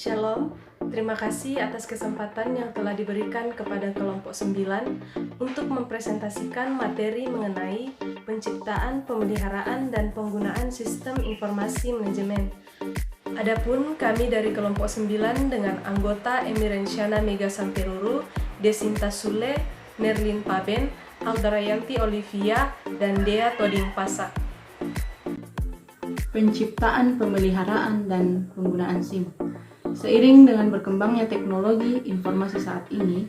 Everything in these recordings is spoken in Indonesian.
Shalom, terima kasih atas kesempatan yang telah diberikan kepada kelompok 9 untuk mempresentasikan materi mengenai penciptaan, pemeliharaan, dan penggunaan sistem informasi manajemen. Adapun kami dari kelompok 9 dengan anggota Emirensyana Mega Samperuru, Desinta Sule, Nerlin Paben, Aldarayanti Olivia, dan Dea Toding Pasak. Penciptaan, pemeliharaan, dan penggunaan SIM. Seiring dengan berkembangnya teknologi informasi saat ini,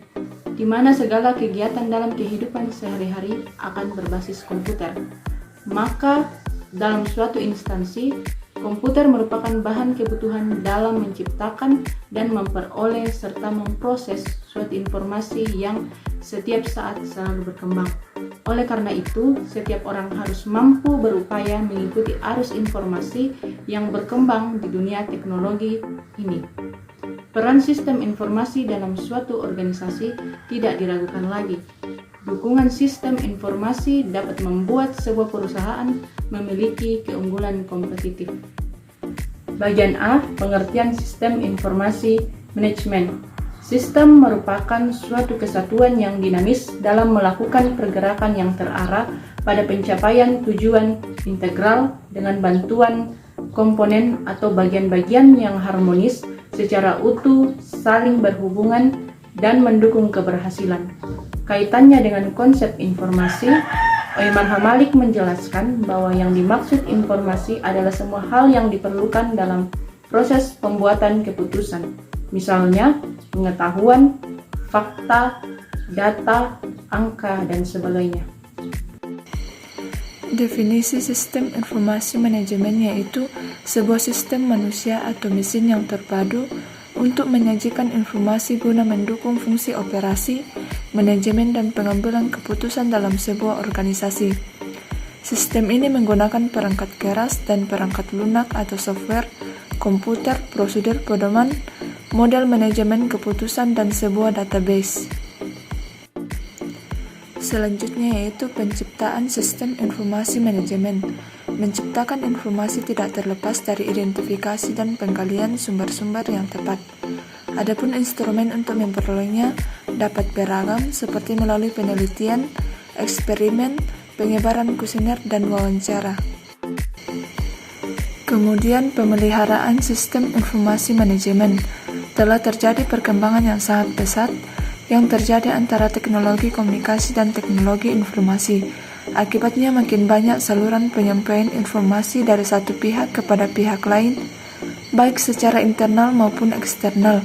di mana segala kegiatan dalam kehidupan sehari-hari akan berbasis komputer, maka dalam suatu instansi, komputer merupakan bahan kebutuhan dalam menciptakan dan memperoleh serta memproses suatu informasi yang setiap saat selalu berkembang. Oleh karena itu, setiap orang harus mampu berupaya mengikuti arus informasi yang berkembang di dunia teknologi ini. Peran sistem informasi dalam suatu organisasi tidak diragukan lagi. Dukungan sistem informasi dapat membuat sebuah perusahaan memiliki keunggulan kompetitif. Bagian A, pengertian sistem informasi manajemen. Sistem merupakan suatu kesatuan yang dinamis dalam melakukan pergerakan yang terarah pada pencapaian tujuan integral dengan bantuan komponen atau bagian-bagian yang harmonis secara utuh, saling berhubungan, dan mendukung keberhasilan. Kaitannya dengan konsep informasi, Oimar Hamalik menjelaskan bahwa yang dimaksud informasi adalah semua hal yang diperlukan dalam proses pembuatan keputusan. Misalnya, pengetahuan, fakta, data, angka, dan sebagainya. Definisi sistem informasi manajemen yaitu sebuah sistem manusia atau mesin yang terpadu untuk menyajikan informasi guna mendukung fungsi operasi, manajemen, dan pengambilan keputusan dalam sebuah organisasi. Sistem ini menggunakan perangkat keras dan perangkat lunak atau software, komputer, prosedur pedoman, model manajemen keputusan, dan sebuah database. Selanjutnya yaitu penciptaan sistem informasi manajemen. Menciptakan informasi tidak terlepas dari identifikasi dan penggalian sumber-sumber yang tepat. Adapun instrumen untuk memperolehnya dapat beragam seperti melalui penelitian, eksperimen, penyebaran kuesioner, dan wawancara. Kemudian pemeliharaan sistem informasi manajemen. Telah terjadi perkembangan yang sangat pesat yang terjadi antara teknologi komunikasi dan teknologi informasi. Akibatnya makin banyak saluran penyampaian informasi dari satu pihak kepada pihak lain, baik secara internal maupun eksternal.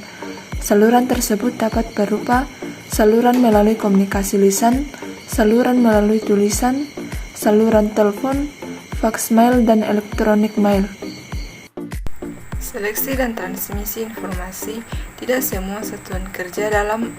Saluran tersebut dapat berupa saluran melalui komunikasi lisan, saluran melalui tulisan, saluran telepon, fax mail, dan elektronik mail. Seleksi dan transmisi informasi. Tidak semua satuan kerja dalam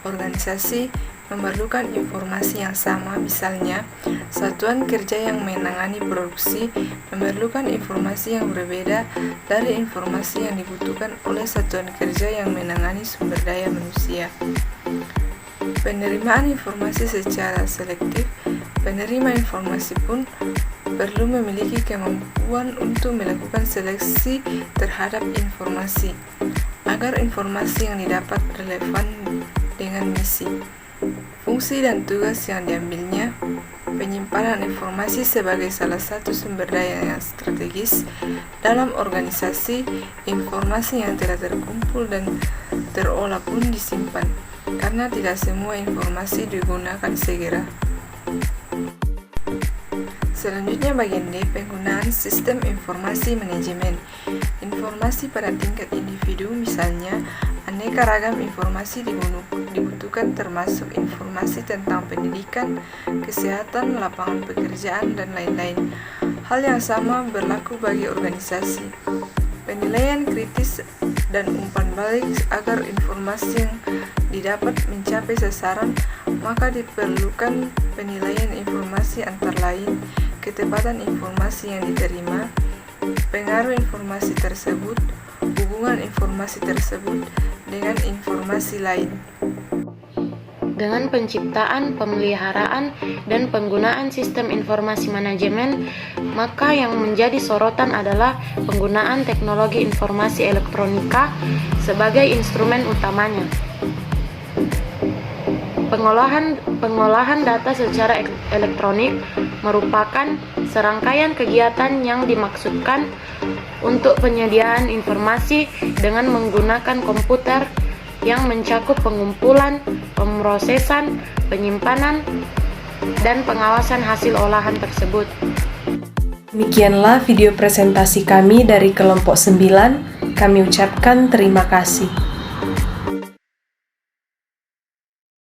organisasi memerlukan informasi yang sama. Misalnya, satuan kerja yang menangani produksi memerlukan informasi yang berbeda dari informasi yang dibutuhkan oleh satuan kerja yang menangani sumber daya manusia. Penerimaan informasi secara selektif. Penerima informasi pun perlu memiliki kemampuan untuk melakukan seleksi terhadap informasi agar informasi yang didapat relevan dengan misi, fungsi, dan tugas yang diambilnya. Penyimpanan informasi sebagai salah satu sumber daya yang strategis dalam organisasi. Informasi yang telah terkumpul dan terolah pun disimpan, karena tidak semua informasi digunakan segera. Selanjutnya bagian D, penggunaan sistem informasi manajemen. Informasi pada tingkat individu, misalnya aneka ragam informasi dibutuhkan, termasuk informasi tentang pendidikan, kesehatan, lapangan pekerjaan, dan lain-lain. Hal yang sama berlaku bagi organisasi. Penilaian kritis dan umpan balik agar informasi yang didapat mencapai sasaran, maka diperlukan penilaian informasi antara lain ketepatan informasi yang diterima, pengaruh informasi tersebut, hubungan informasi tersebut dengan informasi lain. dengan penciptaan, pemeliharaan, dan penggunaan sistem informasi manajemen, maka yang menjadi sorotan adalah penggunaan teknologi informasi elektronika sebagai instrumen utamanya. Pengolahan data secara elektronik merupakan serangkaian kegiatan yang dimaksudkan untuk penyediaan informasi dengan menggunakan komputer yang mencakup pengumpulan, pemrosesan, penyimpanan, dan pengawasan hasil olahan tersebut. Demikianlah video presentasi kami dari kelompok 9. Kami ucapkan terima kasih.